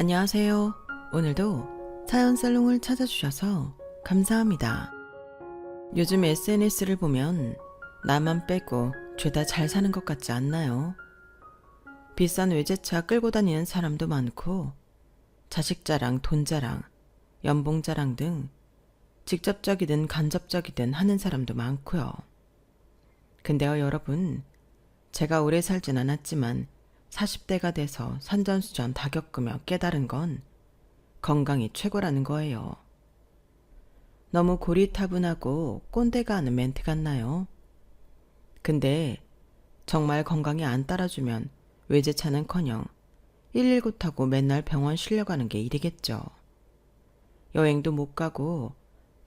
안녕하세요. 오늘도 사연 살롱을 찾아주셔서 감사합니다. 요즘 SNS를 보면 나만 빼고 죄다 잘 사는 것 같지 않나요? 비싼 외제차 끌고 다니는 사람도 많고 자식 자랑, 돈 자랑, 연봉 자랑 등 직접적이든 간접적이든 하는 사람도 많고요. 근데요 여러분, 제가 오래 살진 않았지만 40대가 돼서 산전수전 다 겪으며 깨달은 건 건강이 최고라는 거예요. 너무 고리타분하고 꼰대가 하는 멘트 같나요? 근데 정말 건강이 안 따라주면 외제차는커녕 119 타고 맨날 병원 실려가는 게 일이겠죠. 여행도 못 가고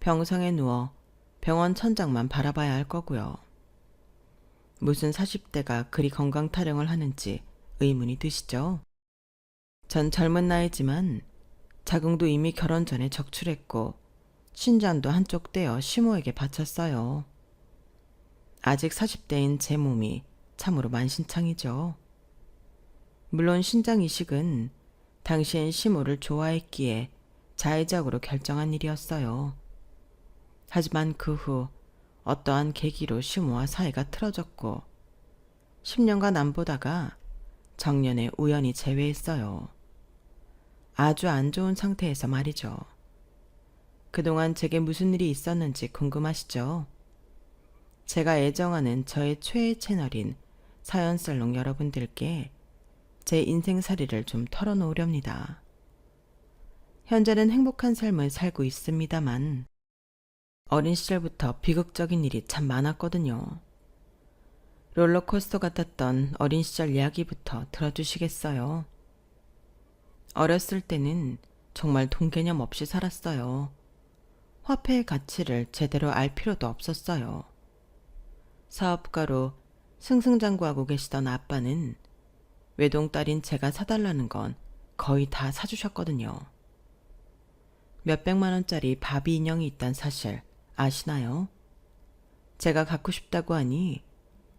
병상에 누워 병원 천장만 바라봐야 할 거고요. 무슨 40대가 그리 건강 타령을 하는지 의문이 드시죠? 전 젊은 나이지만 자궁도 이미 결혼 전에 적출했고 신장도 한쪽 떼어 시모에게 바쳤어요. 아직 40대인 제 몸이 참으로 만신창이죠. 물론 신장 이식은 당시엔 시모를 좋아했기에 자의적으로 결정한 일이었어요. 하지만 그 후 어떠한 계기로 시모와 사이가 틀어졌고 10년간 안 보다가 정년에 우연히 재회했어요. 아주 안 좋은 상태에서 말이죠. 그동안 제게 무슨 일이 있었는지 궁금하시죠? 제가 애정하는 저의 최애 채널인 사연살롱 여러분들께 제 인생살이를 좀 털어놓으렵니다. 현재는 행복한 삶을 살고 있습니다만 어린 시절부터 비극적인 일이 참 많았거든요. 롤러코스터 같았던 어린 시절 이야기부터 들어주시겠어요? 어렸을 때는 정말 돈 개념 없이 살았어요. 화폐의 가치를 제대로 알 필요도 없었어요. 사업가로 승승장구하고 계시던 아빠는 외동딸인 제가 사달라는 건 거의 다 사주셨거든요. 몇백만 원짜리 바비 인형이 있단 사실 아시나요? 제가 갖고 싶다고 하니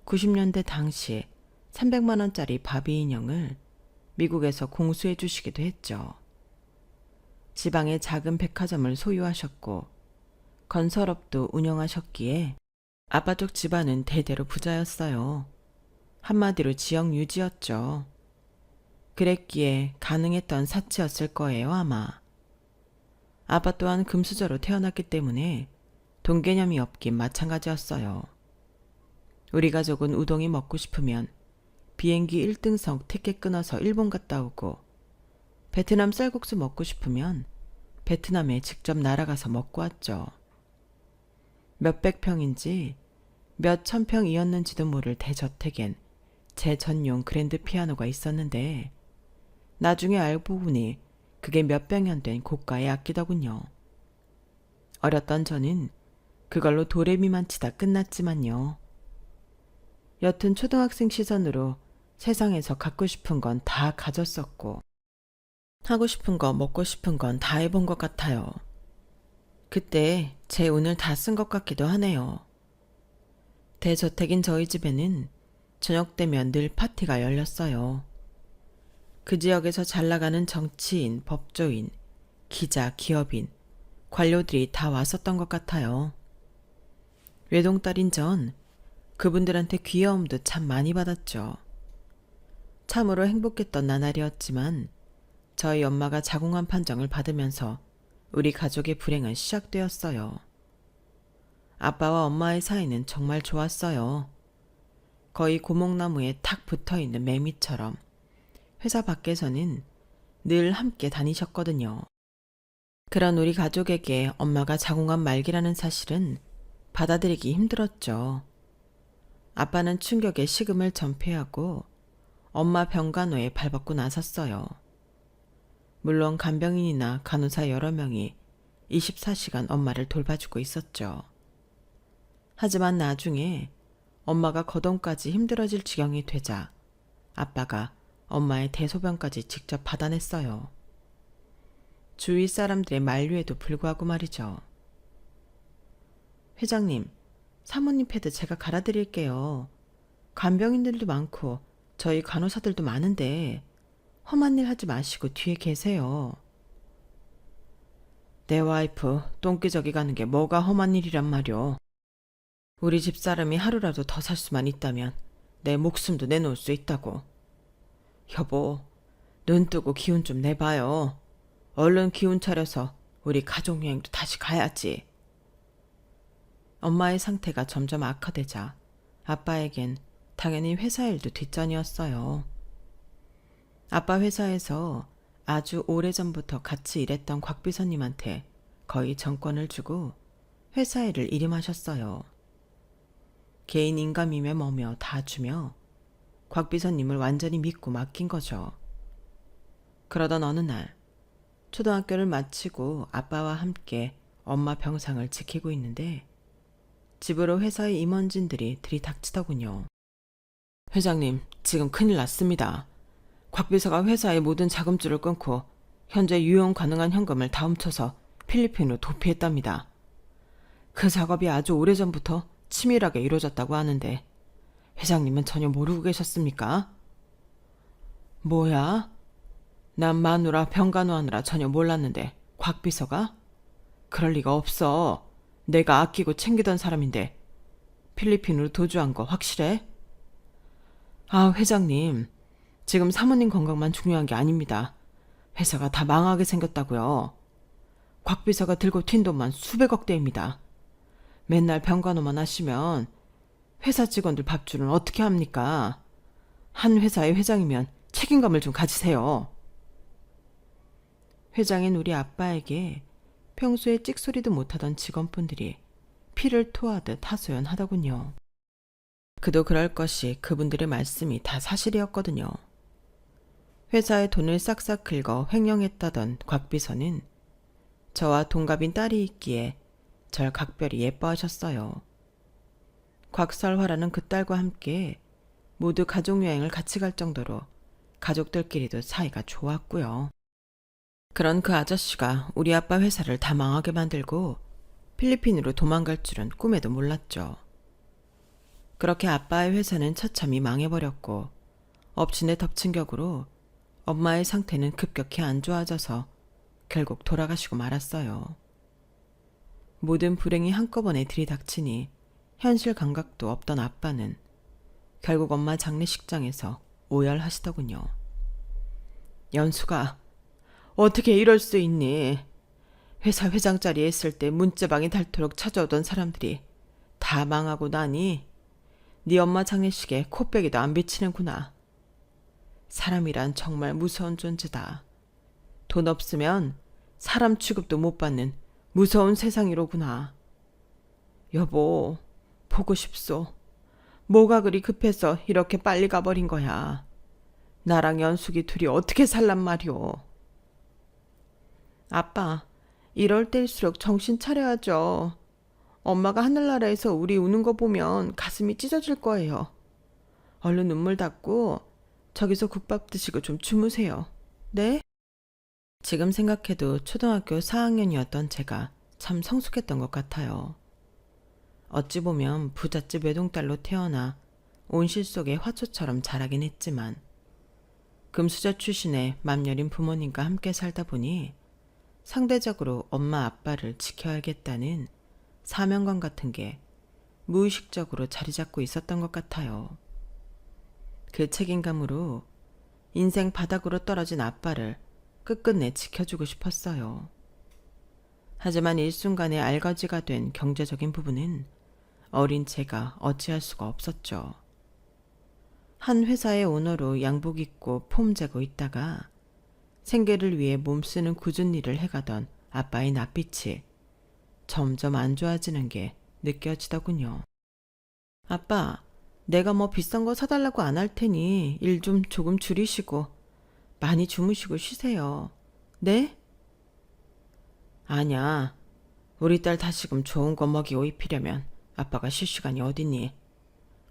90년대 당시 300만 원짜리 바비 인형을 미국에서 공수해 주시기도 했죠. 지방에 작은 백화점을 소유하셨고 건설업도 운영하셨기에 아빠 쪽 집안은 대대로 부자였어요. 한마디로 지역 유지였죠. 그랬기에 가능했던 사치였을 거예요 아마. 아빠 또한 금수저로 태어났기 때문에 돈 개념이 없긴 마찬가지였어요. 우리 가족은 우동이 먹고 싶으면 비행기 1등석 티켓 끊어서 일본 갔다 오고 베트남 쌀국수 먹고 싶으면 베트남에 직접 날아가서 먹고 왔죠. 몇백 평인지 몇 천 평이었는지도 모를 대저택엔 제 전용 그랜드 피아노가 있었는데 나중에 알고 보니 그게 몇백 년 된 고가의 악기더군요. 어렸던 저는 그걸로 도레미만 치다 끝났지만요. 여튼 초등학생 시선으로 세상에서 갖고 싶은 건 다 가졌었고 하고 싶은 거 먹고 싶은 건 다 해본 것 같아요. 그때 제 운을 다 쓴 것 같기도 하네요. 대저택인 저희 집에는 저녁 되면 늘 파티가 열렸어요. 그 지역에서 잘 나가는 정치인, 법조인, 기자, 기업인, 관료들이 다 왔었던 것 같아요. 외동딸인 전 그분들한테 귀여움도 참 많이 받았죠. 참으로 행복했던 나날이었지만 저희 엄마가 자궁암 판정을 받으면서 우리 가족의 불행은 시작되었어요. 아빠와 엄마의 사이는 정말 좋았어요. 거의 고목나무에 탁 붙어있는 매미처럼 회사 밖에서는 늘 함께 다니셨거든요. 그런 우리 가족에게 엄마가 자궁암 말기라는 사실은 받아들이기 힘들었죠. 아빠는 충격에 식음을 전폐하고 엄마 병간호에 발벗고 나섰어요. 물론 간병인이나 간호사 여러 명이 24시간 엄마를 돌봐주고 있었죠. 하지만 나중에 엄마가 거동까지 힘들어질 지경이 되자 아빠가 엄마의 대소변까지 직접 받아냈어요. 주위 사람들의 만류에도 불구하고 말이죠. 회장님, 사모님 패드 제가 갈아드릴게요. 간병인들도 많고 저희 간호사들도 많은데 험한 일 하지 마시고 뒤에 계세요. 내 와이프 똥기저귀 가는 게 뭐가 험한 일이란 말이오. 우리 집사람이 하루라도 더 살 수만 있다면 내 목숨도 내놓을 수 있다고. 여보, 눈 뜨고 기운 좀 내봐요. 얼른 기운 차려서 우리 가족여행도 다시 가야지. 엄마의 상태가 점점 악화되자 아빠에겐 당연히 회사 일도 뒷전이었어요. 아빠 회사에서 아주 오래전부터 같이 일했던 곽 비서님한테 거의 정권을 주고 회사 일을 일임하셨어요. 개인 인감이며 뭐며 다 주며 곽 비서님을 완전히 믿고 맡긴 거죠. 그러던 어느 날 초등학교를 마치고 아빠와 함께 엄마 병상을 지키고 있는데 집으로 회사의 임원진들이 들이닥치더군요. 회장님, 지금 큰일 났습니다. 곽 비서가 회사의 모든 자금줄을 끊고 현재 유용 가능한 현금을 다 훔쳐서 필리핀으로 도피했답니다. 그 작업이 아주 오래전부터 치밀하게 이루어졌다고 하는데 회장님은 전혀 모르고 계셨습니까? 뭐야? 난 마누라 병간호하느라 전혀 몰랐는데 곽 비서가? 그럴 리가 없어. 내가 아끼고 챙기던 사람인데 필리핀으로 도주한 거 확실해? 아, 회장님. 지금 사모님 건강만 중요한 게 아닙니다. 회사가 다 망하게 생겼다고요. 곽 비서가 들고 튄 돈만 수백억 대입니다. 맨날 병간호만 하시면 회사 직원들 밥줄은 어떻게 합니까? 한 회사의 회장이면 책임감을 좀 가지세요. 회장인 우리 아빠에게 평소에 찍소리도 못하던 직원분들이 피를 토하듯 하소연하더군요. 그도 그럴 것이 그분들의 말씀이 다 사실이었거든요. 회사의 돈을 싹싹 긁어 횡령했다던 곽 비서는 저와 동갑인 딸이 있기에 절 각별히 예뻐하셨어요. 곽설화라는 그 딸과 함께 모두 가족여행을 같이 갈 정도로 가족들끼리도 사이가 좋았고요. 그런 그 아저씨가 우리 아빠 회사를 다 망하게 만들고 필리핀으로 도망갈 줄은 꿈에도 몰랐죠. 그렇게 아빠의 회사는 처참히 망해버렸고 엎친 데 덮친 격으로 엄마의 상태는 급격히 안 좋아져서 결국 돌아가시고 말았어요. 모든 불행이 한꺼번에 들이닥치니 현실 감각도 없던 아빠는 결국 엄마 장례식장에서 오열하시더군요. 연수가 어떻게 이럴 수 있니? 회사 회장 자리에 있을 때 문자방이 닳도록 찾아오던 사람들이 다 망하고 나니 네 엄마 장례식에 코빼기도 안 비치는구나. 사람이란 정말 무서운 존재다. 돈 없으면 사람 취급도 못 받는 무서운 세상이로구나. 여보, 보고 싶소. 뭐가 그리 급해서 이렇게 빨리 가버린 거야. 나랑 연숙이 둘이 어떻게 살란 말이오. 아빠, 이럴 때일수록 정신 차려야죠. 엄마가 하늘나라에서 우리 우는 거 보면 가슴이 찢어질 거예요. 얼른 눈물 닦고 저기서 국밥 드시고 좀 주무세요. 네? 지금 생각해도 초등학교 4학년이었던 제가 참 성숙했던 것 같아요. 어찌 보면 부잣집 외동딸로 태어나 온실 속의 화초처럼 자라긴 했지만 금수저 출신의 맘여린 부모님과 함께 살다 보니 상대적으로 엄마 아빠를 지켜야겠다는 사명감 같은 게 무의식적으로 자리 잡고 있었던 것 같아요. 그 책임감으로 인생 바닥으로 떨어진 아빠를 끝끝내 지켜주고 싶었어요. 하지만 일순간에 알거지가 된 경제적인 부분은 어린 제가 어찌할 수가 없었죠. 한 회사의 오너로 양복 입고 폼 재고 있다가 생계를 위해 몸쓰는 굳은 일을 해가던 아빠의 낯빛이 점점 안 좋아지는 게 느껴지더군요. 아빠, 내가 뭐 비싼 거 사달라고 안 할 테니 일 좀 조금 줄이시고 많이 주무시고 쉬세요. 네? 아냐, 우리 딸 다시금 좋은 거 먹이고 입히려면 아빠가 쉴 시간이 어딨니?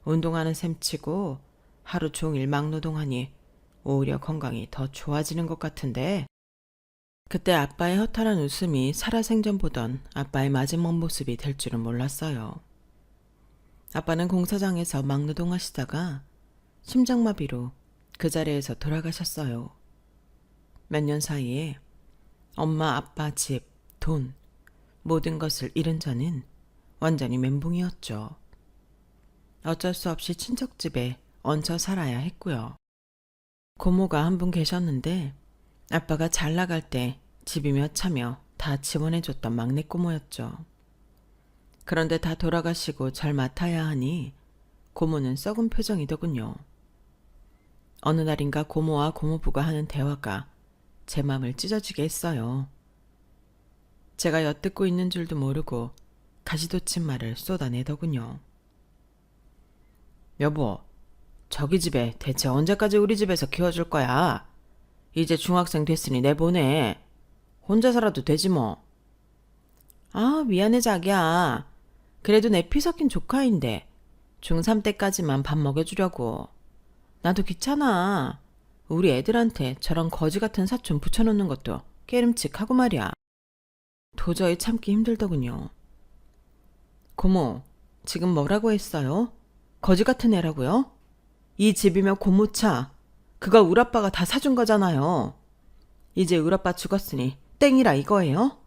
운동하는 셈치고 하루 종일 막노동하니 오히려 건강이 더 좋아지는 것 같은데. 그때 아빠의 허탈한 웃음이 살아생전 보던 아빠의 마지막 모습이 될 줄은 몰랐어요. 아빠는 공사장에서 막노동하시다가 심장마비로 그 자리에서 돌아가셨어요. 몇 년 사이에 엄마, 아빠, 집, 돈, 모든 것을 잃은 저는 완전히 멘붕이었죠. 어쩔 수 없이 친척집에 얹혀 살아야 했고요. 고모가 한 분 계셨는데 아빠가 잘 나갈 때 집이며 차며 다 지원해줬던 막내 고모였죠. 그런데 다 돌아가시고 절 맡아야 하니 고모는 썩은 표정이더군요. 어느 날인가 고모와 고모부가 하는 대화가 제 맘을 찢어지게 했어요. 제가 엿듣고 있는 줄도 모르고 가시돋친 말을 쏟아내더군요. 여보, 저기 집에 대체 언제까지 우리 집에서 키워줄 거야? 이제 중학생 됐으니 내보내. 혼자 살아도 되지 뭐. 아, 미안해 자기야. 그래도 내 피 섞인 조카인데 중3 때까지만 밥 먹여주려고. 나도 귀찮아. 우리 애들한테 저런 거지 같은 사촌 붙여놓는 것도 깨름칙하고 말이야. 도저히 참기 힘들더군요. 고모, 지금 뭐라고 했어요? 거지 같은 애라고요? 이 집이며 고모차, 그거 우리 아빠가 다 사준 거잖아요. 이제 우리 아빠 죽었으니 땡이라 이거예요?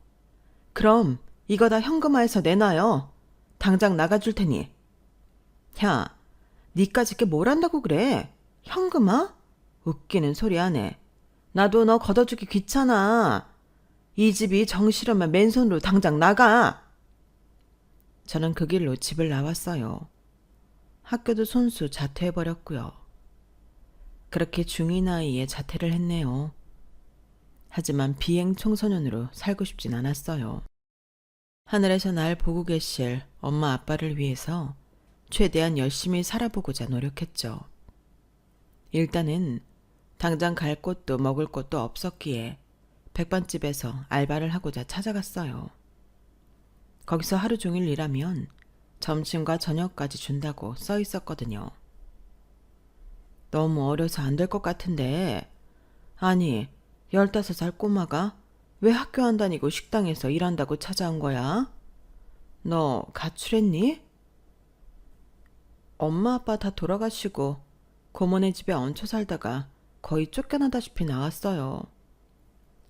그럼 이거 다 현금화해서 내놔요. 당장 나가줄 테니. 야, 니까짓 게 뭘 한다고 그래? 현금화? 웃기는 소리 하네. 나도 너 걷어주기 귀찮아. 이 집이 정 싫으면 맨손으로 당장 나가. 저는 그 길로 집을 나왔어요. 학교도 손수 자퇴해버렸고요. 그렇게 중2 나이에 자퇴를 했네요. 하지만 비행 청소년으로 살고 싶진 않았어요. 하늘에서 날 보고 계실 엄마 아빠를 위해서 최대한 열심히 살아보고자 노력했죠. 일단은 당장 갈 곳도 먹을 곳도 없었기에 백반집에서 알바를 하고자 찾아갔어요. 거기서 하루 종일 일하면 점심과 저녁까지 준다고 써 있었거든요. 너무 어려서 안 될 것 같은데. 아니, 15살 꼬마가 왜 학교 안 다니고 식당에서 일한다고 찾아온 거야? 너 가출했니? 엄마 아빠 다 돌아가시고 고모네 집에 얹혀 살다가 거의 쫓겨나다시피 나왔어요.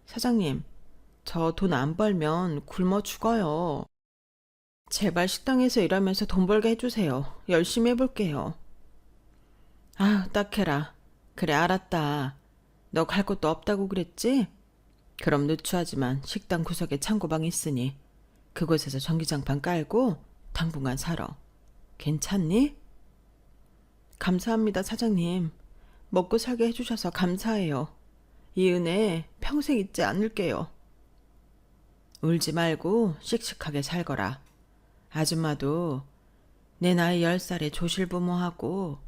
사장님, 저 돈 안 벌면 굶어 죽어요. 제발 식당에서 일하면서 돈 벌게 해주세요. 열심히 해볼게요. 아휴, 딱해라. 그래, 알았다. 너 갈 곳도 없다고 그랬지? 그럼 누추하지만 식당 구석에 창고방 있으니 그곳에서 전기장판 깔고 당분간 살아. 괜찮니? 감사합니다, 사장님. 먹고 살게 해주셔서 감사해요. 이 은혜 평생 잊지 않을게요. 울지 말고 씩씩하게 살거라. 아줌마도 내 나이 10살에 조실부모하고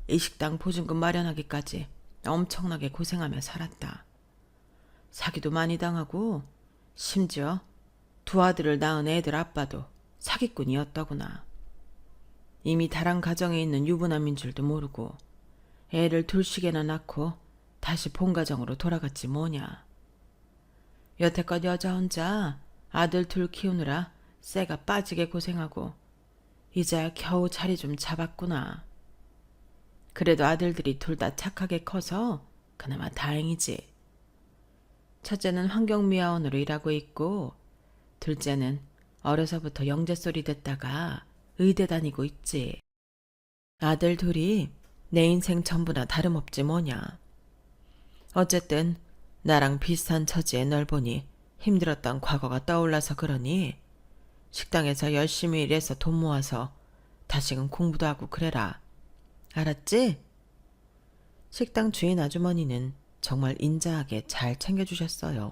이 식당 보증금 마련하기까지 엄청나게 고생하며 살았다. 사기도 많이 당하고 심지어 두 아들을 낳은 애들 아빠도 사기꾼이었더구나. 이미 다른 가정에 있는 유부남인 줄도 모르고 애를 둘씩이나 낳고 다시 본가정으로 돌아갔지 뭐냐. 여태껏 여자 혼자 아들 둘 키우느라 쇠가 빠지게 고생하고 이제야 겨우 자리 좀 잡았구나. 그래도 아들들이 둘 다 착하게 커서 그나마 다행이지. 첫째는 환경미화원으로 일하고 있고 둘째는 어려서부터 영재 소리 듣다가 의대 다니고 있지. 아들 둘이 내 인생 전부나 다름없지 뭐냐. 어쨌든 나랑 비슷한 처지에 널 보니 힘들었던 과거가 떠올라서 그러니 식당에서 열심히 일해서 돈 모아서 다시금 공부도 하고 그래라. 알았지? 식당 주인 아주머니는 정말 인자하게 잘 챙겨주셨어요.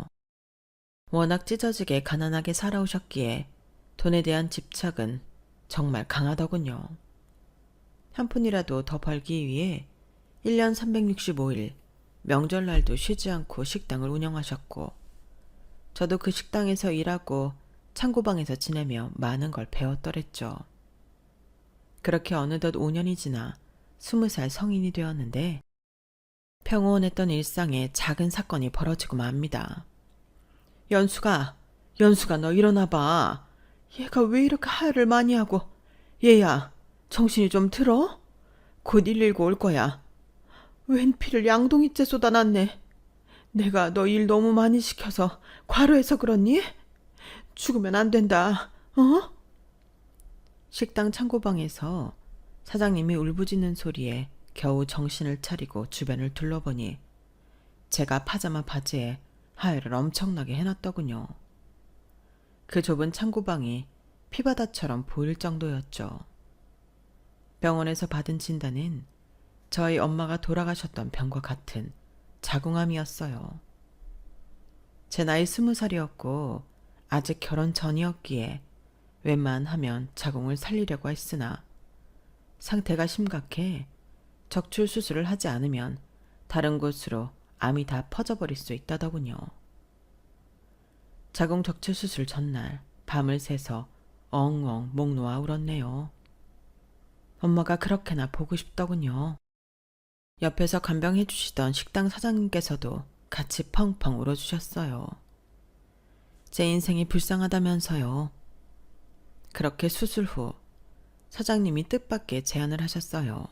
워낙 찢어지게 가난하게 살아오셨기에 돈에 대한 집착은 정말 강하더군요. 한 푼이라도 더 벌기 위해 1년 365일 명절날도 쉬지 않고 식당을 운영하셨고 저도 그 식당에서 일하고 창고방에서 지내며 많은 걸 배웠더랬죠. 그렇게 어느덧 5년이 지나 20살 성인이 되었는데 평온했던 일상에 작은 사건이 벌어지고 맙니다. 연수가 너 일어나봐. 얘가 왜 이렇게 하혈을 많이 하고. 얘야, 정신이 좀 들어? 곧 119 올 거야. 웬 피를 양동이째 쏟아놨네. 내가 너 일 너무 많이 시켜서 과로해서 그렇니? 죽으면 안 된다. 어? 식당 창고방에서 사장님이 울부짖는 소리에 겨우 정신을 차리고 주변을 둘러보니 제가 파자마 바지에 하혈을 엄청나게 해놨더군요. 그 좁은 창고방이 피바다처럼 보일 정도였죠. 병원에서 받은 진단은 저희 엄마가 돌아가셨던 병과 같은 자궁암이었어요. 제 나이 20살이었고 아직 결혼 전이었기에 웬만하면 자궁을 살리려고 했으나 상태가 심각해 적출 수술을 하지 않으면 다른 곳으로 암이 다 퍼져버릴 수 있다더군요. 자궁 적출 수술 전날 밤을 새서 엉엉 목 놓아 울었네요. 엄마가 그렇게나 보고 싶더군요. 옆에서 간병해 주시던 식당 사장님께서도 같이 펑펑 울어주셨어요. 제 인생이 불쌍하다면서요. 그렇게 수술 후 사장님이 뜻밖의 제안을 하셨어요.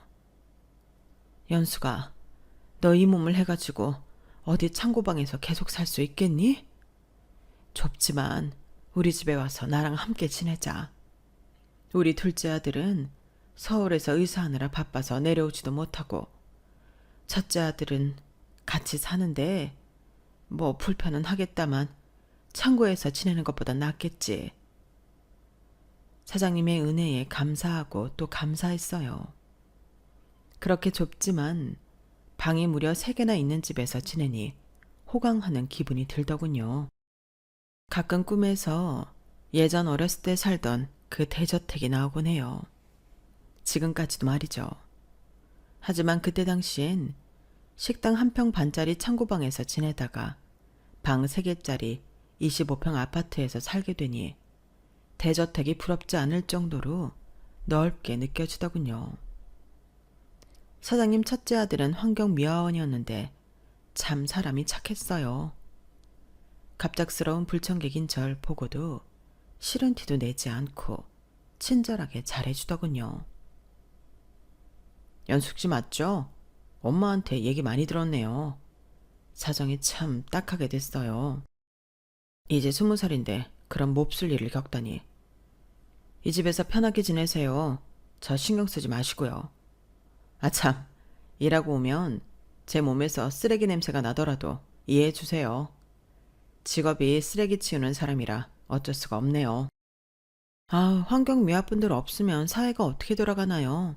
연수가 너 이 몸을 해가지고 어디 창고방에서 계속 살 수 있겠니? 좁지만 우리 집에 와서 나랑 함께 지내자. 우리 둘째 아들은 서울에서 의사하느라 바빠서 내려오지도 못하고 첫째 아들은 같이 사는데 뭐 불편은 하겠다만 창고에서 지내는 것보다 낫겠지. 사장님의 은혜에 감사하고 또 감사했어요. 그렇게 좁지만 방이 무려 3개나 있는 집에서 지내니 호강하는 기분이 들더군요. 가끔 꿈에서 예전 어렸을 때 살던 그 대저택이 나오곤 해요. 지금까지도 말이죠. 하지만 그때 당시엔 식당 1평 반짜리 창고방에서 지내다가 방 3개짜리 25평 아파트에서 살게 되니 대저택이 부럽지 않을 정도로 넓게 느껴지더군요. 사장님 첫째 아들은 환경미화원이었는데 참 사람이 착했어요. 갑작스러운 불청객인 절 보고도 싫은 티도 내지 않고 친절하게 잘해주더군요. 연숙 씨 맞죠? 엄마한테 얘기 많이 들었네요. 사정이 참 딱하게 됐어요. 이제 20살인데 그런 몹쓸 일을 겪다니. 이 집에서 편하게 지내세요. 저 신경 쓰지 마시고요. 아참, 일하고 오면 제 몸에서 쓰레기 냄새가 나더라도 이해해 주세요. 직업이 쓰레기 치우는 사람이라 어쩔 수가 없네요. 아, 환경미화분들 없으면 사회가 어떻게 돌아가나요?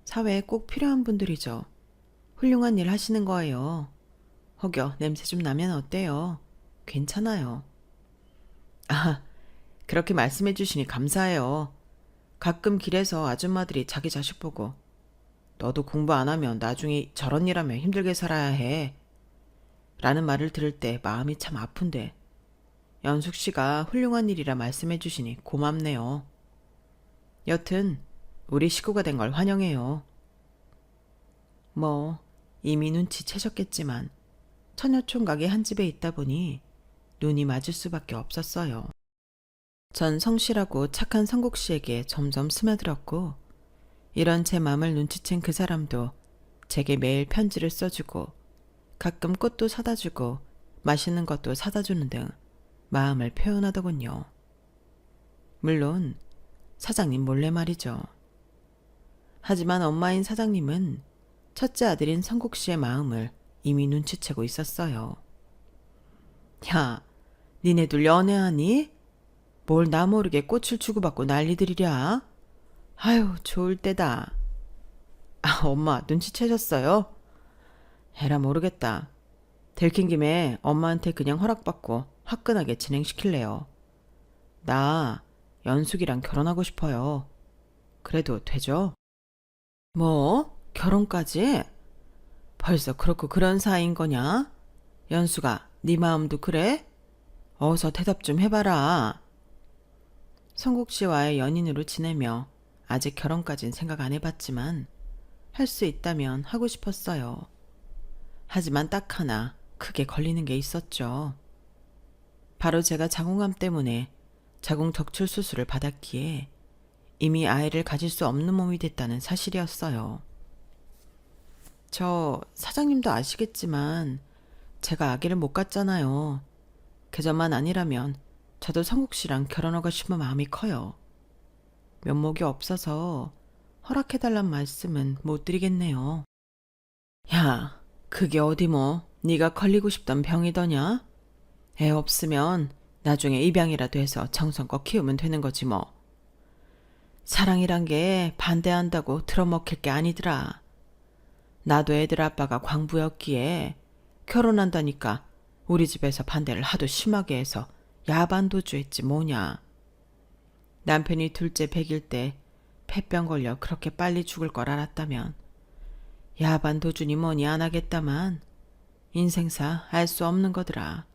사회에 꼭 필요한 분들이죠. 훌륭한 일 하시는 거예요. 혹여 냄새 좀 나면 어때요? 괜찮아요. 아, 그렇게 말씀해 주시니 감사해요. 가끔 길에서 아줌마들이 자기 자식 보고 너도 공부 안 하면 나중에 저런 일 하면 힘들게 살아야 해. 라는 말을 들을 때 마음이 참 아픈데 연숙 씨가 훌륭한 일이라 말씀해 주시니 고맙네요. 여튼 우리 식구가 된 걸 환영해요. 뭐 이미 눈치채셨겠지만 처녀총각이 한 집에 있다 보니 눈이 맞을 수밖에 없었어요. 전 성실하고 착한 성국 씨에게 점점 스며들었고 이런 제 마음을 눈치챈 그 사람도 제게 매일 편지를 써주고 가끔 꽃도 사다주고 맛있는 것도 사다주는 등 마음을 표현하더군요. 물론 사장님 몰래 말이죠. 하지만 엄마인 사장님은 첫째 아들인 성국 씨의 마음을 이미 눈치채고 있었어요. 야, 니네들 연애하니? 뭘 나 모르게 꽃을 주고받고 난리들이랴? 아유, 좋을 때다. 아, 엄마 눈치채셨어요? 에라 모르겠다. 들킨 김에 엄마한테 그냥 허락받고 화끈하게 진행시킬래요. 나 연숙이랑 결혼하고 싶어요. 그래도 되죠? 뭐? 결혼까지? 벌써 그렇고 그런 사이인 거냐? 연수가 네 마음도 그래? 어서 대답 좀 해봐라. 성국 씨와의 연인으로 지내며 아직 결혼까진 생각 안 해봤지만 할 수 있다면 하고 싶었어요. 하지만 딱 하나 크게 걸리는 게 있었죠. 바로 제가 자궁암 때문에 자궁 적출 수술을 받았기에 이미 아이를 가질 수 없는 몸이 됐다는 사실이었어요. 저 사장님도 아시겠지만 제가 아기를 못 갖잖아요. 그저만 아니라면 저도 성국 씨랑 결혼하고 싶은 마음이 커요. 면목이 없어서 허락해달란 말씀은 못 드리겠네요. 야, 그게 어디 뭐 네가 걸리고 싶던 병이더냐? 애 없으면 나중에 입양이라도 해서 정성껏 키우면 되는 거지 뭐. 사랑이란 게 반대한다고 틀어먹힐 게 아니더라. 나도 애들 아빠가 광부였기에 결혼한다니까 우리 집에서 반대를 하도 심하게 해서 야반도주했지 뭐냐. 남편이 둘째 100일 때 폐병 걸려 그렇게 빨리 죽을 걸 알았다면 야반도주니 뭐니 안 하겠다만 인생사 알 수 없는 거더라.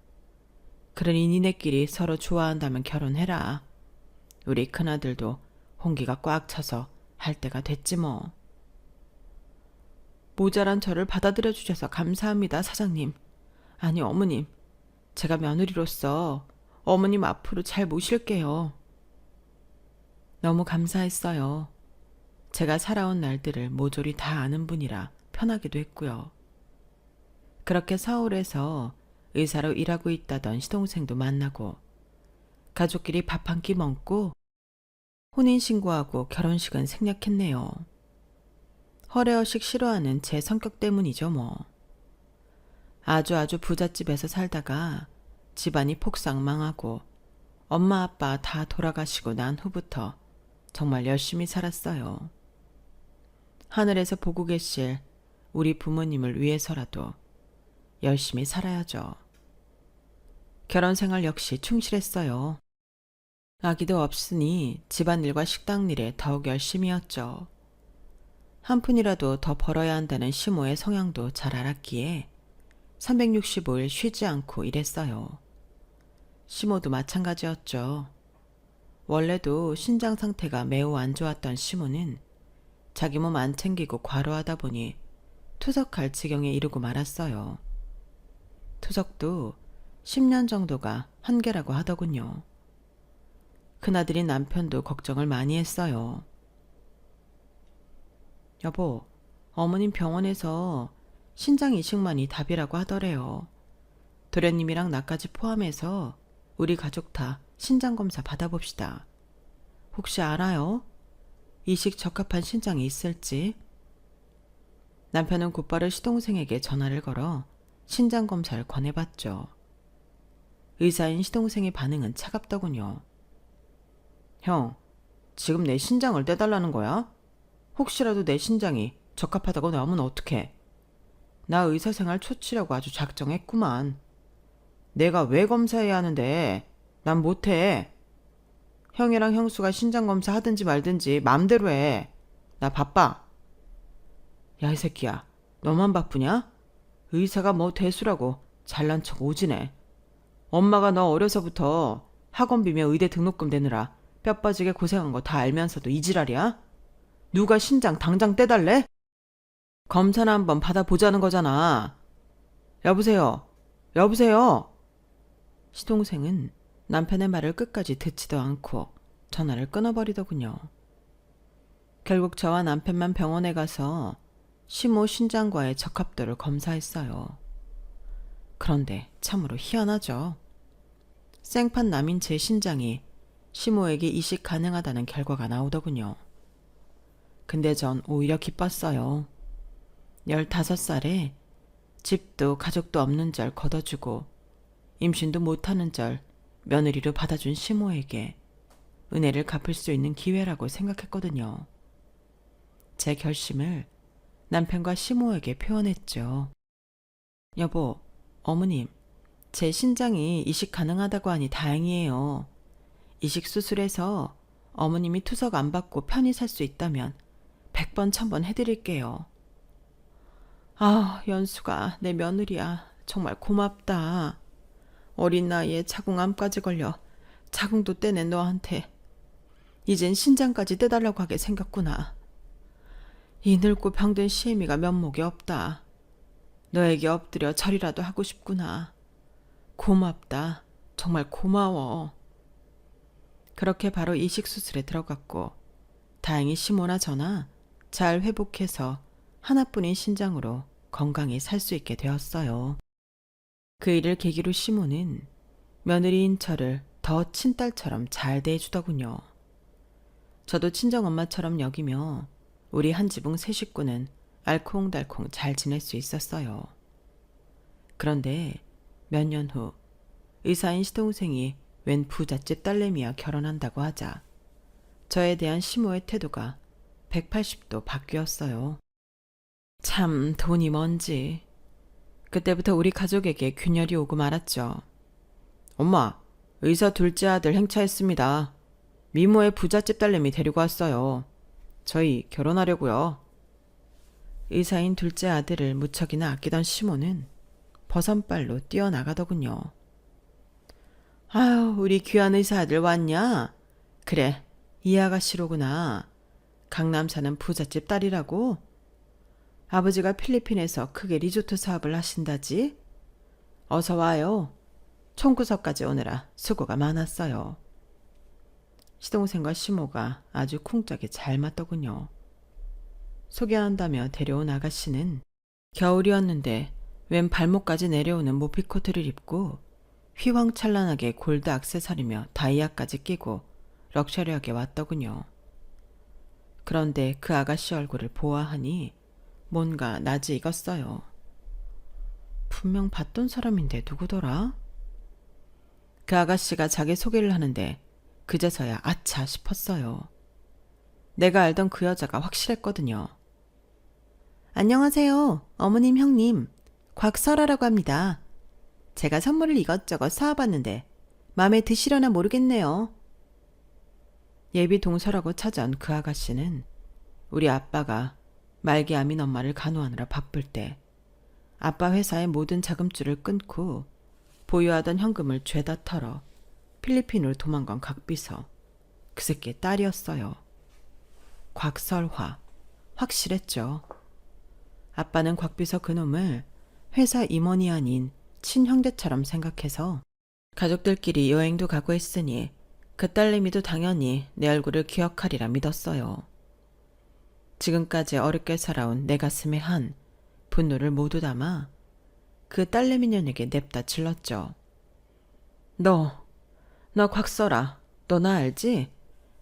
그러니 니네끼리 서로 좋아한다면 결혼해라. 우리 큰아들도 홍기가 꽉 차서 할 때가 됐지 뭐. 모자란 저를 받아들여 주셔서 감사합니다, 사장님. 아니, 어머님. 제가 며느리로서 어머님 앞으로 잘 모실게요. 너무 감사했어요. 제가 살아온 날들을 모조리 다 아는 분이라 편하기도 했고요. 그렇게 서울에서 의사로 일하고 있다던 시동생도 만나고 가족끼리 밥 한 끼 먹고 혼인신고하고 결혼식은 생략했네요. 허례허식 싫어하는 제 성격 때문이죠 뭐. 아주 부잣집에서 살다가 집안이 폭삭 망하고 엄마 아빠 다 돌아가시고 난 후부터 정말 열심히 살았어요. 하늘에서 보고 계실 우리 부모님을 위해서라도 열심히 살아야죠. 결혼 생활 역시 충실했어요. 아기도 없으니 집안일과 식당일에 더욱 열심히였죠. 한 푼이라도 더 벌어야 한다는 시모의 성향도 잘 알았기에 365일 쉬지 않고 일했어요. 시모도 마찬가지였죠. 원래도 신장 상태가 매우 안 좋았던 시모는 자기 몸 안 챙기고 과로하다 보니 투석할 지경에 이르고 말았어요. 투석도 10년 정도가 한계라고 하더군요. 큰아들인 남편도 걱정을 많이 했어요. 여보, 어머님 병원에서 신장 이식만이 답이라고 하더래요. 도련님이랑 나까지 포함해서 우리 가족 다 신장 검사 받아봅시다. 혹시 알아요? 이식 적합한 신장이 있을지? 남편은 곧바로 시동생에게 전화를 걸어 신장 검사를 권해봤죠. 의사인 시동생의 반응은 차갑더군요. 형, 지금 내 신장을 떼달라는 거야? 혹시라도 내 신장이 적합하다고 나오면 어떡해? 나 의사생활 초치라고 아주 작정했구만. 내가 왜 검사해야 하는데 난 못해. 형이랑 형수가 신장검사 하든지 말든지 맘대로 해. 나 바빠. 야, 이 새끼야. 너만 바쁘냐? 의사가 뭐 대수라고 잘난 척 오지네. 엄마가 너 어려서부터 학원비며 의대 등록금 내느라 뼈 빠지게 고생한 거 다 알면서도 이 지랄이야? 누가 신장 당장 떼달래? 검사나 한번 받아보자는 거잖아. 여보세요? 여보세요? 시동생은 남편의 말을 끝까지 듣지도 않고 전화를 끊어버리더군요. 결국 저와 남편만 병원에 가서 시모 신장과의 적합도를 검사했어요. 그런데 참으로 희한하죠. 생판 남인 제 신장이 시모에게 이식 가능하다는 결과가 나오더군요. 근데 전 오히려 기뻤어요. 15살에 집도 가족도 없는 절 걷어주고 임신도 못하는 절 며느리로 받아준 시모에게 은혜를 갚을 수 있는 기회라고 생각했거든요. 제 결심을 남편과 시모에게 표현했죠. 여보, 어머님, 제 신장이 이식 가능하다고 하니 다행이에요. 이식 수술해서 어머님이 투석 안 받고 편히 살 수 있다면 100번 1000번 해드릴게요. 아, 연수가 내 며느리야. 정말 고맙다. 어린 나이에 자궁암까지 걸려 자궁도 떼낸 너한테 이젠 신장까지 떼달라고 하게 생겼구나. 이 늙고 병든 시애미가 면목이 없다. 너에게 엎드려 절이라도 하고 싶구나. 고맙다. 정말 고마워. 그렇게 바로 이식 수술에 들어갔고 다행히 시모나 저나 잘 회복해서 하나뿐인 신장으로 건강히 살 수 있게 되었어요. 그 일을 계기로 시모는 며느리인 저를 더 친딸처럼 잘 대해주더군요. 저도 친정엄마처럼 여기며 우리 한 지붕 세 식구는 알콩달콩 잘 지낼 수 있었어요. 그런데 몇 년 후 의사인 시동생이 웬 부잣집 딸내미와 결혼한다고 하자 저에 대한 시모의 태도가 180도 바뀌었어요. 참 돈이 뭔지. 그때부터 우리 가족에게 균열이 오고 말았죠. 엄마, 의사 둘째 아들 행차했습니다. 미모의 부잣집 딸내미 데리고 왔어요. 저희 결혼하려고요. 의사인 둘째 아들을 무척이나 아끼던 시모는 버선발로 뛰어나가더군요. 아유, 우리 귀한 의사 아들 왔냐? 그래, 이 아가씨로구나. 강남 사는 부잣집 딸이라고? 아버지가 필리핀에서 크게 리조트 사업을 하신다지? 어서 와요. 총구석까지 오느라 수고가 많았어요. 시동생과 시모가 아주 쿵짝이 잘 맞더군요. 소개한다며 데려온 아가씨는 겨울이었는데 웬 발목까지 내려오는 모피코트를 입고 휘황찬란하게 골드 액세서리며 다이아까지 끼고 럭셔리하게 왔더군요. 그런데 그 아가씨 얼굴을 보아하니 뭔가 낯이 익었어요. 분명 봤던 사람인데 누구더라? 그 아가씨가 자기 소개를 하는데 그제서야 아차 싶었어요. 내가 알던 그 여자가 확실했거든요. 안녕하세요. 어머님 형님. 곽설아라고 합니다. 제가 선물을 이것저것 사와봤는데 마음에 드시려나 모르겠네요. 예비 동서라고 찾아온 그 아가씨는 우리 아빠가 말기암인 엄마를 간호하느라 바쁠 때 아빠 회사의 모든 자금줄을 끊고 보유하던 현금을 죄다 털어 필리핀으로 도망간 곽비서, 그 새끼의 딸이었어요. 곽설화, 확실했죠. 아빠는 곽비서 그놈을 회사 임원이 아닌 친형제처럼 생각해서 가족들끼리 여행도 가고 했으니 그 딸내미도 당연히 내 얼굴을 기억하리라 믿었어요. 지금까지 어렵게 살아온 내 가슴에 한 분노를 모두 담아 그 딸내미 년에게 냅다 질렀죠. 너 곽설아, 너 나 알지?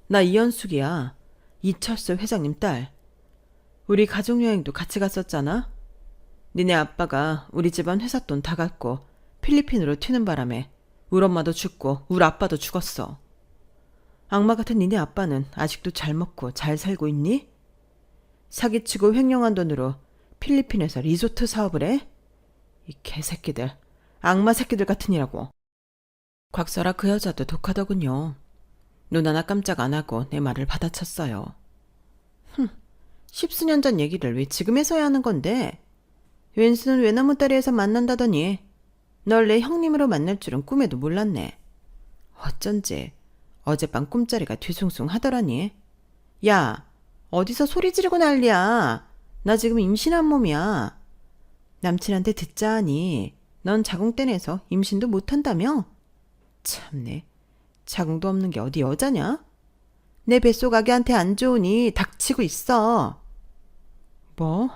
나 이현숙이야. 이철수 회장님 딸. 우리 가족여행도 같이 갔었잖아? 니네 아빠가 우리 집안 회사 돈 다 갖고 필리핀으로 튀는 바람에 우리 엄마도 죽고 우리 아빠도 죽었어. 악마 같은 니네 아빠는 아직도 잘 먹고 잘 살고 있니? 사기치고 횡령한 돈으로 필리핀에서 리조트 사업을 해? 이 개새끼들, 악마 새끼들 같으니라고. 곽설아 그 여자도 독하더군요. 눈 하나 깜짝 안 하고 내 말을 받아쳤어요. 십수년 전 얘기를 왜 지금에서야 하는 건데? 웬수는 외나무다리에서 만난다더니 널 내 형님으로 만날 줄은 꿈에도 몰랐네. 어쩐지 어젯밤 꿈자리가 뒤숭숭 하더라니. 야, 어디서 소리 지르고 난리야. 나 지금 임신한 몸이야. 남친한테 듣자 하니 넌 자궁대내서 임신도 못한다며? 참네, 자궁도 없는 게 어디 여자냐? 내 뱃속 아기한테 안 좋으니 닥치고 있어. 뭐?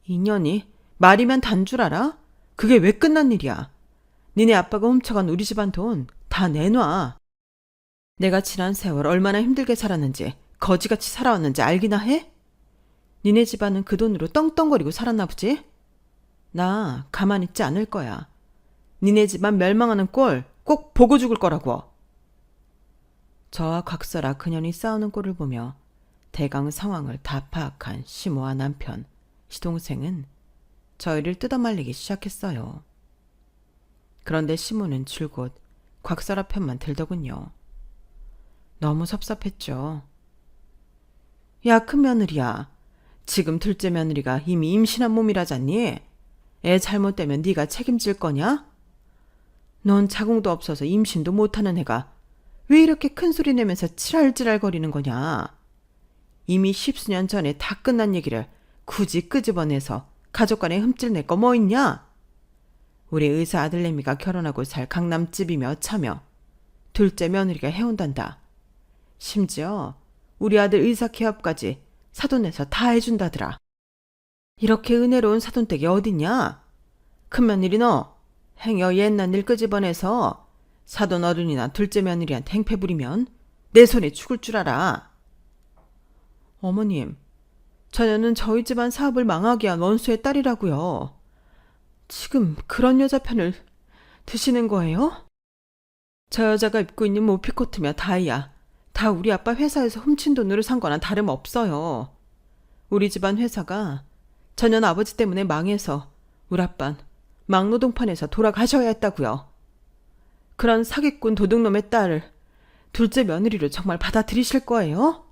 인연이 말이면 단 줄 알아? 그게 왜 끝난 일이야? 니네 아빠가 훔쳐간 우리 집안 돈 다 내놔. 내가 지난 세월 얼마나 힘들게 살았는지 거지같이 살아왔는지 알기나 해? 니네 집안은 그 돈으로 떵떵거리고 살았나 보지? 나 가만 있지 않을 거야. 니네 집안 멸망하는 꼴 꼭 보고 죽을 거라고. 저와 곽설아 그년이 싸우는 꼴을 보며 대강 상황을 다 파악한 시모와 남편, 시동생은 저희를 뜯어말리기 시작했어요. 그런데 시모는 줄곧 곽설아 편만 들더군요. 너무 섭섭했죠. 야, 큰 며느리야. 지금 둘째 며느리가 이미 임신한 몸이라잖니? 애 잘못되면 네가 책임질 거냐? 넌 자궁도 없어서 임신도 못하는 애가 왜 이렇게 큰 소리 내면서 지랄지랄거리는 거냐? 이미 십수년 전에 다 끝난 얘기를 굳이 끄집어내서 가족 간에 흠질 낼 거 뭐 있냐? 우리 의사 아들내미가 결혼하고 살 강남집이며 차며 둘째 며느리가 해온단다. 심지어 우리 아들 의사 개업까지 사돈내서 다 해준다더라. 이렇게 은혜로운 사돈댁이 어딨냐? 큰 며느리 너 행여 옛날 일 끄집어내서 사돈 어른이나 둘째 며느리한테 행패 부리면 내 손에 죽을 줄 알아. 어머님, 자녀는 저희 집안 사업을 망하게 한 원수의 딸이라고요. 지금 그런 여자 편을 드시는 거예요? 저 여자가 입고 있는 모피코트며 다이아, 다 우리 아빠 회사에서 훔친 돈으로 산 거나 다름없어요. 우리 집안 회사가 전현 아버지 때문에 망해서 우리 아빤 막노동판에서 돌아가셔야 했다고요. 그런 사기꾼 도둑놈의 딸을 둘째 며느리로 정말 받아들이실 거예요?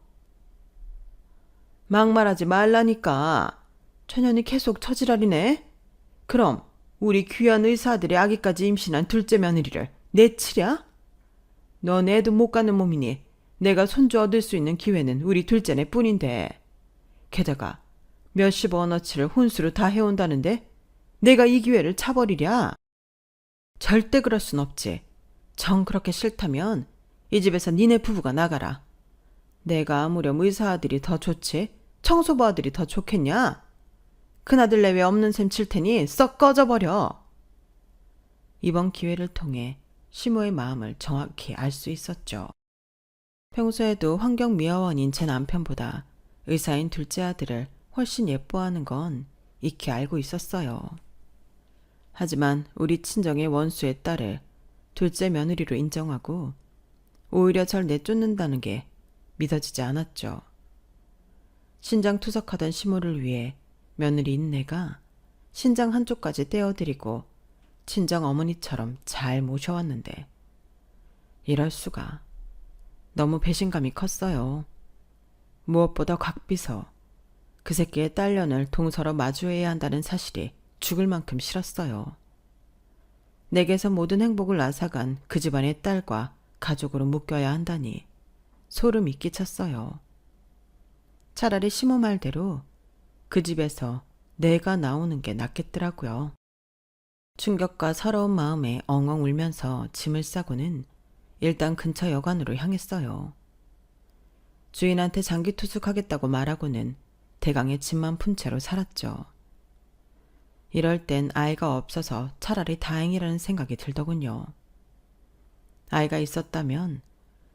막말하지 말라니까. 천연이 계속 처지랄이네. 그럼 우리 귀한 의사들의 아기까지 임신한 둘째 며느리를 내치랴? 넌 애도 못 가는 몸이니 내가 손주 얻을 수 있는 기회는 우리 둘째네 뿐인데. 게다가 몇십 원어치를 혼수로 다 해온다는데 내가 이 기회를 차버리랴? 절대 그럴 순 없지. 정 그렇게 싫다면 이 집에서 니네 부부가 나가라. 내가 아무렴 의사 아들이 더 좋지 청소부 아들이 더 좋겠냐? 큰아들 내외 없는 셈 칠 테니 썩 꺼져버려. 이번 기회를 통해 시모의 마음을 정확히 알 수 있었죠. 평소에도 환경미화원인 제 남편보다 의사인 둘째 아들을 훨씬 예뻐하는 건 익히 알고 있었어요. 하지만 우리 친정의 원수의 딸을 둘째 며느리로 인정하고 오히려 절 내쫓는다는 게 믿어지지 않았죠. 신장 투석하던 시모를 위해 며느리인 내가 신장 한쪽까지 떼어드리고 친정 어머니처럼 잘 모셔왔는데 이럴 수가. 너무 배신감이 컸어요. 무엇보다 곽비서, 그 새끼의 딸년을 동서로 마주해야 한다는 사실이 죽을 만큼 싫었어요. 내게서 모든 행복을 앗아간 그 집안의 딸과 가족으로 묶여야 한다니 소름이 끼쳤어요. 차라리 시모 말대로 그 집에서 내가 나오는 게 낫겠더라고요. 충격과 서러운 마음에 엉엉 울면서 짐을 싸고는 일단 근처 여관으로 향했어요. 주인한테 장기 투숙하겠다고 말하고는 대강의 짐만 푼 채로 살았죠. 이럴 땐 아이가 없어서 차라리 다행이라는 생각이 들더군요. 아이가 있었다면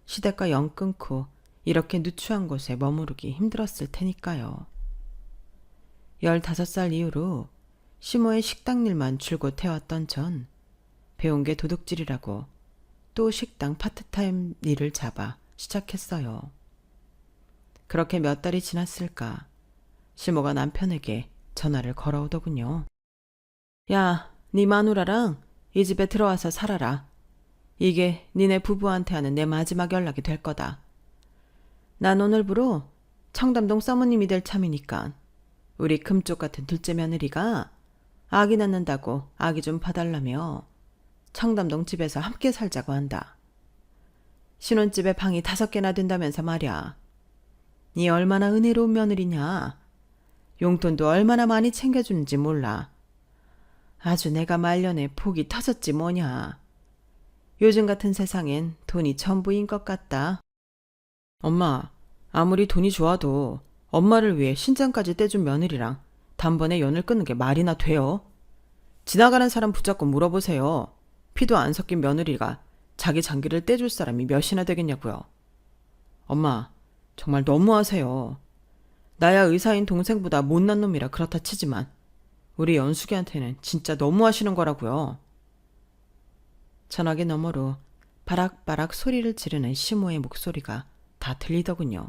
시댁과 연 끊고 이렇게 누추한 곳에 머무르기 힘들었을 테니까요. 15살 이후로 시모의 식당 일만 줄곧 해왔던 전 배운 게 도둑질이라고 또 식당 파트타임 일을 잡아 시작했어요. 그렇게 몇 달이 지났을까 시모가 남편에게 전화를 걸어오더군요. 야, 네 마누라랑 이 집에 들어와서 살아라. 이게 니네 부부한테 하는 내 마지막 연락이 될 거다. 난 오늘부로 청담동 사모님이 될 참이니까 우리 금쪽 같은 둘째 며느리가 아기 낳는다고 아기 좀 봐달라며 청담동 집에서 함께 살자고 한다. 신혼집에 방이 5개나 된다면서 말이야. 니 얼마나 은혜로운 며느리냐. 용돈도 얼마나 많이 챙겨주는지 몰라. 아주 내가 말년에 복이 터졌지 뭐냐. 요즘 같은 세상엔 돈이 전부인 것 같다. 엄마, 아무리 돈이 좋아도 엄마를 위해 신장까지 떼준 며느리랑 단번에 연을 끊는 게 말이나 돼요? 지나가는 사람 붙잡고 물어보세요. 피도 안 섞인 며느리가 자기 장기를 떼줄 사람이 몇이나 되겠냐고요. 엄마, 정말 너무하세요. 나야 의사인 동생보다 못난 놈이라 그렇다 치지만 우리 연숙이한테는 진짜 너무하시는 거라고요. 전화기 너머로 바락바락 소리를 지르는 시모의 목소리가 다 들리더군요.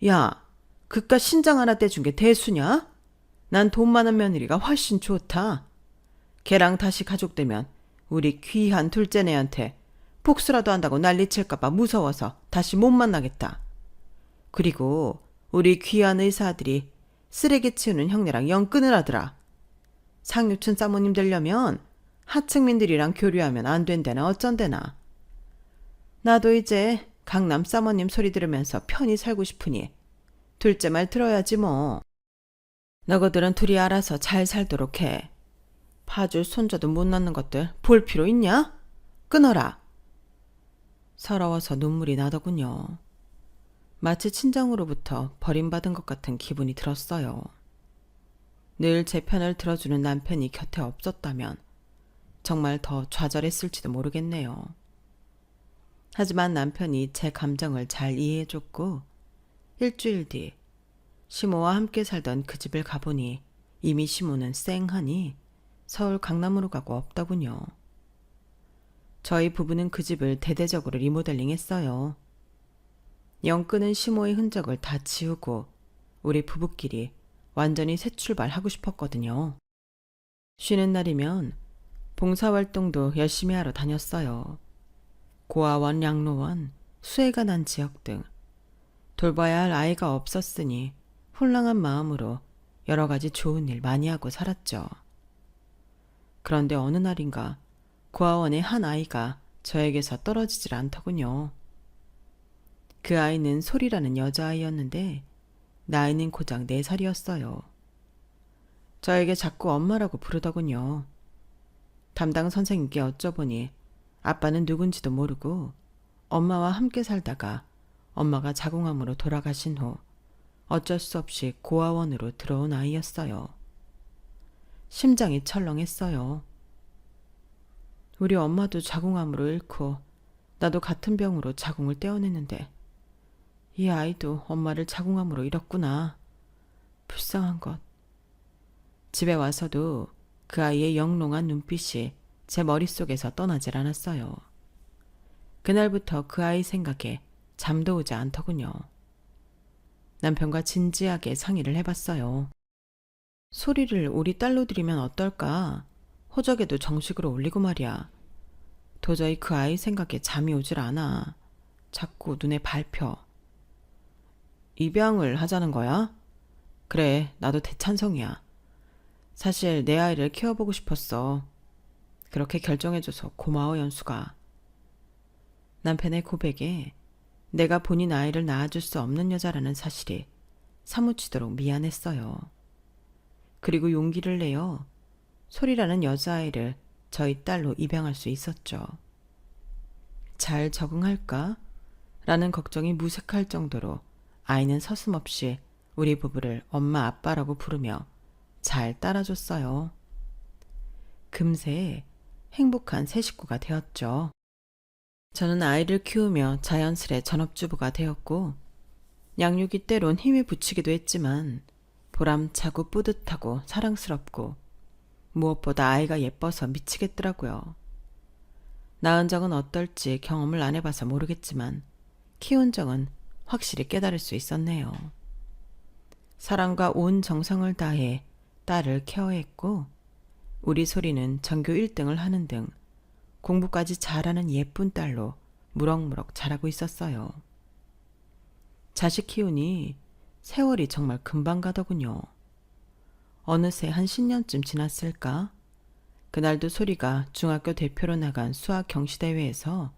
야, 그깟 신장 하나 떼준 게 대수냐? 난 돈 많은 며느리가 훨씬 좋다. 걔랑 다시 가족되면 우리 귀한 둘째네한테 복수라도 한다고 난리칠까봐 무서워서 다시 못 만나겠다. 그리고 우리 귀한 의사들이 쓰레기 치우는 형네랑 연 끊으라더라. 상류층 사모님 되려면 하층민들이랑 교류하면 안 된대나 어쩐대나. 나도 이제 강남 사모님 소리 들으면서 편히 살고 싶으니 둘째 말 들어야지 뭐. 너희들은 둘이 알아서 잘 살도록 해. 봐줄 손자도 못 낳는 것들 볼 필요 있냐? 끊어라. 서러워서 눈물이 나더군요. 마치 친정으로부터 버림받은 것 같은 기분이 들었어요. 늘 제 편을 들어주는 남편이 곁에 없었다면 정말 더 좌절했을지도 모르겠네요. 하지만 남편이 제 감정을 잘 이해해줬고 일주일 뒤 시모와 함께 살던 그 집을 가보니 이미 시모는 쌩하니 서울 강남으로 가고 없더군요. 저희 부부는 그 집을 대대적으로 리모델링 했어요. 영끄는 시모의 흔적을 다 지우고 우리 부부끼리 완전히 새 출발하고 싶었거든요. 쉬는 날이면 봉사활동도 열심히 하러 다녔어요. 고아원, 양로원, 수해가 난 지역 등 돌봐야 할 아이가 없었으니 홀랑한 마음으로 여러 가지 좋은 일 많이 하고 살았죠. 그런데 어느 날인가 고아원의 한 아이가 저에게서 떨어지질 않더군요. 그 아이는 소리라는 여자아이였는데 나이는 고작 4살이었어요. 저에게 자꾸 엄마라고 부르더군요. 담당 선생님께 여쭤보니 아빠는 누군지도 모르고 엄마와 함께 살다가 엄마가 자궁암으로 돌아가신 후 어쩔 수 없이 고아원으로 들어온 아이였어요. 심장이 철렁했어요. 우리 엄마도 자궁암으로 잃고 나도 같은 병으로 자궁을 떼어냈는데 이 아이도 엄마를 자궁암으로 잃었구나. 불쌍한 것. 집에 와서도 그 아이의 영롱한 눈빛이 제 머릿속에서 떠나질 않았어요. 그날부터 그 아이 생각에 잠도 오지 않더군요. 남편과 진지하게 상의를 해봤어요. 소리를 우리 딸로 들이면 어떨까? 호적에도 정식으로 올리고 말이야. 도저히 그 아이 생각에 잠이 오질 않아. 자꾸 눈에 밟혀. 입양을 하자는 거야? 그래, 나도 대찬성이야. 사실 내 아이를 키워보고 싶었어. 그렇게 결정해줘서 고마워, 연수가. 남편의 고백에 내가 본인 아이를 낳아줄 수 없는 여자라는 사실이 사무치도록 미안했어요. 그리고 용기를 내어 소리라는 여자아이를 저희 딸로 입양할 수 있었죠. 잘 적응할까? 라는 걱정이 무색할 정도로 아이는 서슴없이 우리 부부를 엄마 아빠라고 부르며 잘 따라줬어요. 금세 행복한 새 식구가 되었죠. 저는 아이를 키우며 자연스레 전업주부가 되었고 양육이 때론 힘에 부치기도 했지만 보람차고 뿌듯하고 사랑스럽고 무엇보다 아이가 예뻐서 미치겠더라고요. 낳은 적은 어떨지 경험을 안 해봐서 모르겠지만 키운 적은 확실히 깨달을 수 있었네요. 사랑과 온 정성을 다해 딸을 케어했고 우리 소리는 전교 1등을 하는 등 공부까지 잘하는 예쁜 딸로 무럭무럭 자라고 있었어요. 자식 키우니 세월이 정말 금방 가더군요. 어느새 한 10년쯤 지났을까? 그날도 소리가 중학교 대표로 나간 수학 경시대회에서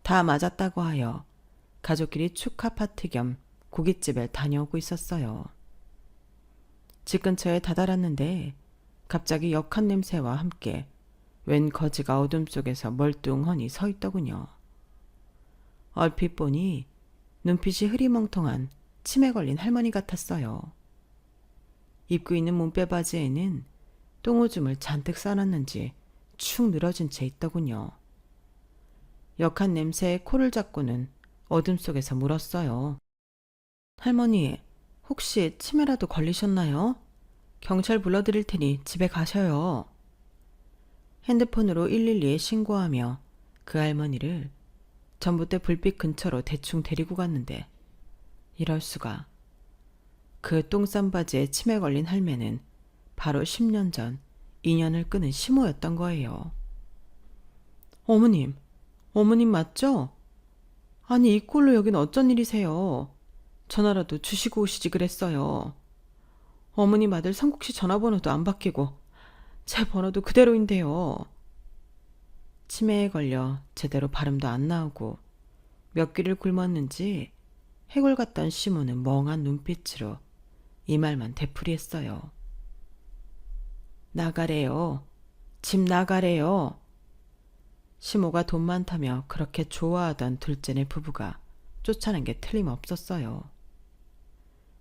다 맞았다고 하여 가족끼리 축하 파티 겸 고깃집에 다녀오고 있었어요. 집 근처에 다다랐는데 갑자기 역한 냄새와 함께 웬 거지가 어둠 속에서 멀뚱하니 서 있더군요. 얼핏 보니 눈빛이 흐리멍텅한 치매 걸린 할머니 같았어요. 입고 있는 몸빼바지에는 똥오줌을 잔뜩 싸놨는지 축 늘어진 채 있더군요. 역한 냄새에 코를 잡고는 어둠 속에서 물었어요. 할머니, 혹시 치매라도 걸리셨나요? 경찰 불러드릴 테니 집에 가셔요. 핸드폰으로 112에 신고하며 그 할머니를 전봇대 불빛 근처로 대충 데리고 갔는데 이럴 수가. 그 똥싼 바지에 치매 걸린 할매는 바로 10년 전 인연을 끊은 시모였던 거예요. 어머님 맞죠? 아니 이 꼴로 여긴 어쩐 일이세요? 전화라도 주시고 오시지 그랬어요. 어머님 아들 성국씨 전화번호도 안 바뀌고 제 번호도 그대로인데요. 치매에 걸려 제대로 발음도 안 나오고 몇 끼를 굶었는지 해골 같던 시모는 멍한 눈빛으로 이 말만 되풀이했어요. 나가래요. 집 나가래요. 시모가 돈 많다며 그렇게 좋아하던 둘째네 부부가 쫓아낸 게 틀림없었어요.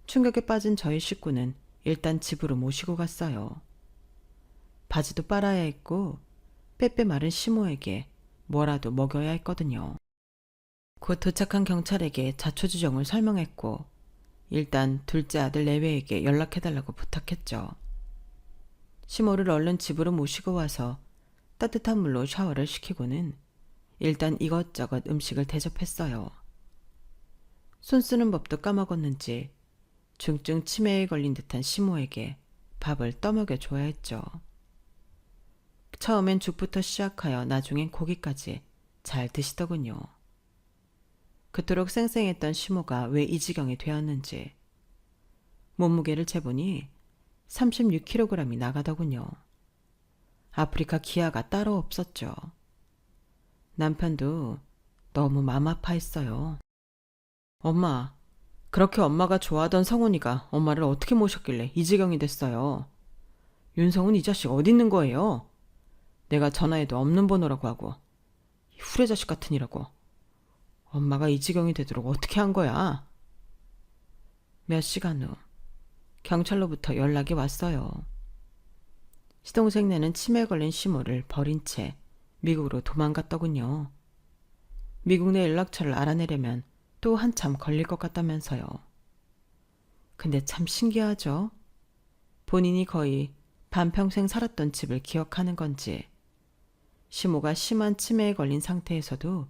충격에 빠진 저희 식구는 일단 집으로 모시고 갔어요. 바지도 빨아야 했고 빼빼 마른 시모에게 뭐라도 먹여야 했거든요. 곧 도착한 경찰에게 자초지종을 설명했고 일단 둘째 아들 내외에게 연락해달라고 부탁했죠. 시모를 얼른 집으로 모시고 와서 따뜻한 물로 샤워를 시키고는 일단 이것저것 음식을 대접했어요. 손 쓰는 법도 까먹었는지 중증 치매에 걸린 듯한 시모에게 밥을 떠먹여 줘야 했죠. 처음엔 죽부터 시작하여 나중엔 고기까지 잘 드시더군요. 그토록 쌩쌩했던 시모가 왜 이 지경이 되었는지 몸무게를 재보니 36kg이 나가더군요. 아프리카 기아가 따로 없었죠. 남편도 너무 맘 아파했어요. 엄마, 그렇게 엄마가 좋아하던 성훈이가 엄마를 어떻게 모셨길래 이 지경이 됐어요. 윤성훈 이 자식 어디 있는 거예요? 내가 전화해도 없는 번호라고 하고 이 후레자식 같으니라고. 엄마가 이 지경이 되도록 어떻게 한 거야? 몇 시간 후 경찰로부터 연락이 왔어요. 시동생네는 치매에 걸린 시모를 버린 채 미국으로 도망갔더군요. 미국 내 연락처를 알아내려면 또 한참 걸릴 것 같다면서요. 근데 참 신기하죠? 본인이 거의 반평생 살았던 집을 기억하는 건지 시모가 심한 치매에 걸린 상태에서도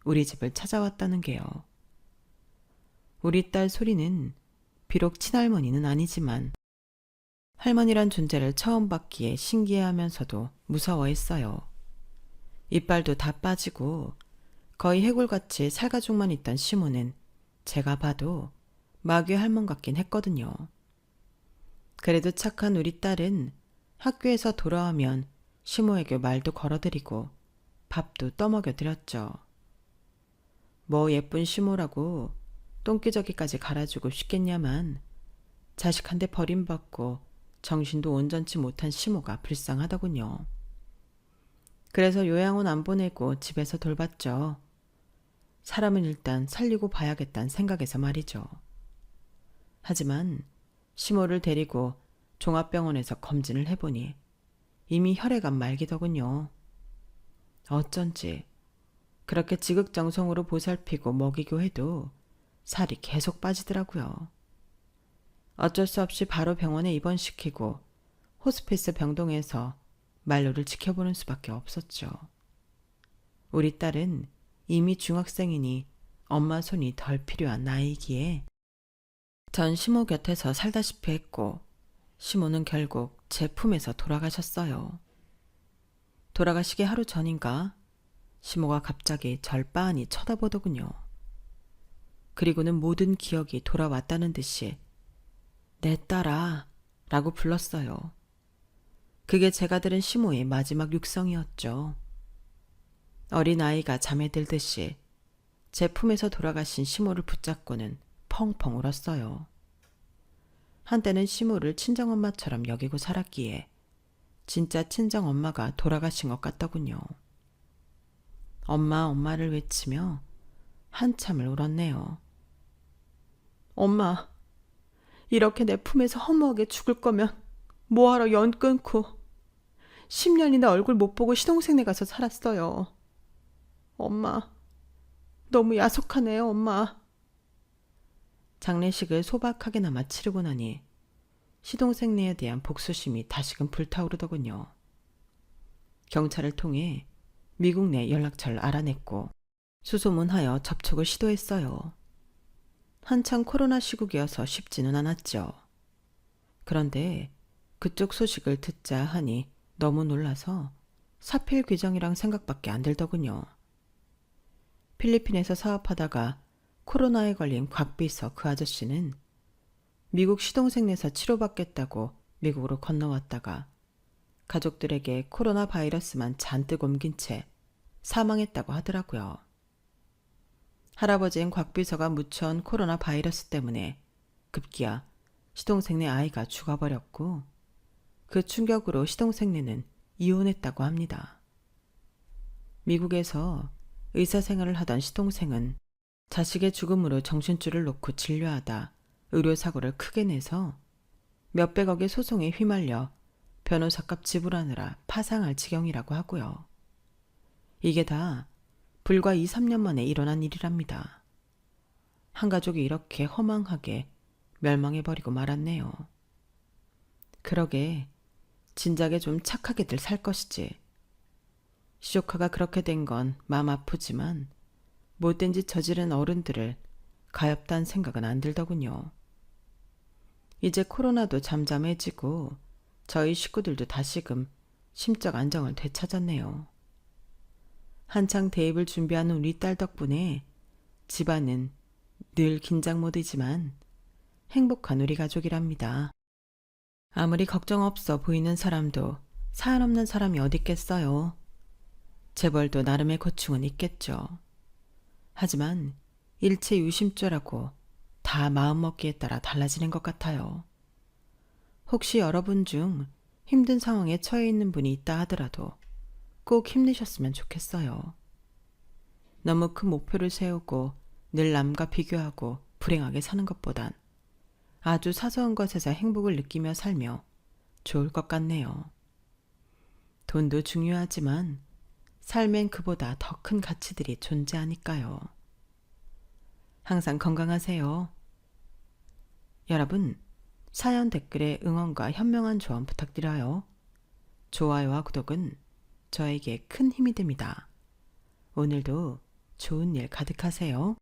우리 집을 찾아왔다는 게요. 우리 딸 소리는 비록 친할머니는 아니지만 할머니란 존재를 처음 받기에 신기해하면서도 무서워했어요. 이빨도 다 빠지고 거의 해골같이 살가죽만 있던 시모는 제가 봐도 마귀 할멈 같긴 했거든요. 그래도 착한 우리 딸은 학교에서 돌아오면 시모에게 말도 걸어드리고 밥도 떠먹여드렸죠. 뭐 예쁜 시모라고 똥기저귀까지 갈아주고 싶겠냐만 자식한테 버림받고 정신도 온전치 못한 시모가 불쌍하더군요. 그래서 요양원 안 보내고 집에서 돌봤죠. 사람은 일단 살리고 봐야겠다는 생각에서 말이죠. 하지만 시모를 데리고 종합병원에서 검진을 해보니 이미 혈액암 말기더군요. 어쩐지 그렇게 지극정성으로 보살피고 먹이고 해도 살이 계속 빠지더라고요. 어쩔 수 없이 바로 병원에 입원시키고 호스피스 병동에서 만료를 지켜보는 수밖에 없었죠. 우리 딸은 이미 중학생이니 엄마 손이 덜 필요한 나이기에 전 시모 곁에서 살다시피 했고 시모는 결국 제 품에서 돌아가셨어요. 돌아가시기 하루 전인가 시모가 갑자기 절 빤히 쳐다보더군요. 그리고는 모든 기억이 돌아왔다는 듯이 내 딸아 라고 불렀어요. 그게 제가 들은 시모의 마지막 육성이었죠. 어린아이가 잠에 들듯이 제 품에서 돌아가신 시모를 붙잡고는 펑펑 울었어요. 한때는 시모를 친정엄마처럼 여기고 살았기에 진짜 친정엄마가 돌아가신 것 같더군요. 엄마, 엄마를 외치며 한참을 울었네요. 엄마, 이렇게 내 품에서 허무하게 죽을 거면 뭐하러 연 끊고 10년이나 얼굴 못 보고 시동생네 가서 살았어요. 엄마, 너무 야속하네요, 엄마. 장례식을 소박하게나마 치르고 나니 시동생네에 대한 복수심이 다시금 불타오르더군요. 경찰을 통해 미국 내 연락처를 알아냈고 수소문하여 접촉을 시도했어요. 한창 코로나 시국이어서 쉽지는 않았죠. 그런데 그쪽 소식을 듣자 하니 너무 놀라서 사필 규정이랑 생각밖에 안 들더군요. 필리핀에서 사업하다가 코로나에 걸린 곽비서 그 아저씨는 미국 시동생네에서 치료받겠다고 미국으로 건너왔다가 가족들에게 코로나 바이러스만 잔뜩 옮긴 채 사망했다고 하더라고요. 할아버지인 곽비서가 묻혀온 코로나 바이러스 때문에 급기야 시동생네 아이가 죽어버렸고 그 충격으로 시동생네는 이혼했다고 합니다. 미국에서 의사생활을 하던 시동생은 자식의 죽음으로 정신줄을 놓고 진료하다 의료사고를 크게 내서 몇백억의 소송에 휘말려 변호사값 지불하느라 파상할 지경이라고 하고요. 이게 다 불과 2, 3년 만에 일어난 일이랍니다. 한 가족이 이렇게 허망하게 멸망해버리고 말았네요. 그러게 진작에 좀 착하게들 살 것이지. 시조카가 그렇게 된 건 마음 아프지만 못된 짓 저지른 어른들을 가엾다는 생각은 안 들더군요. 이제 코로나도 잠잠해지고 저희 식구들도 다시금 심적 안정을 되찾았네요. 한창 대입을 준비하는 우리 딸 덕분에 집안은 늘 긴장 모드지만 행복한 우리 가족이랍니다. 아무리 걱정 없어 보이는 사람도 사연 없는 사람이 어디 있겠어요. 재벌도 나름의 고충은 있겠죠. 하지만 일체 유심조라고 다 마음먹기에 따라 달라지는 것 같아요. 혹시 여러분 중 힘든 상황에 처해 있는 분이 있다 하더라도 꼭 힘내셨으면 좋겠어요. 너무 큰 목표를 세우고 늘 남과 비교하고 불행하게 사는 것보단 아주 사소한 것에서 행복을 느끼며 살며 좋을 것 같네요. 돈도 중요하지만 삶엔 그보다 더 큰 가치들이 존재하니까요. 항상 건강하세요. 여러분, 사연 댓글에 응원과 현명한 조언 부탁드려요. 좋아요와 구독은 저에게 큰 힘이 됩니다. 오늘도 좋은 일 가득하세요.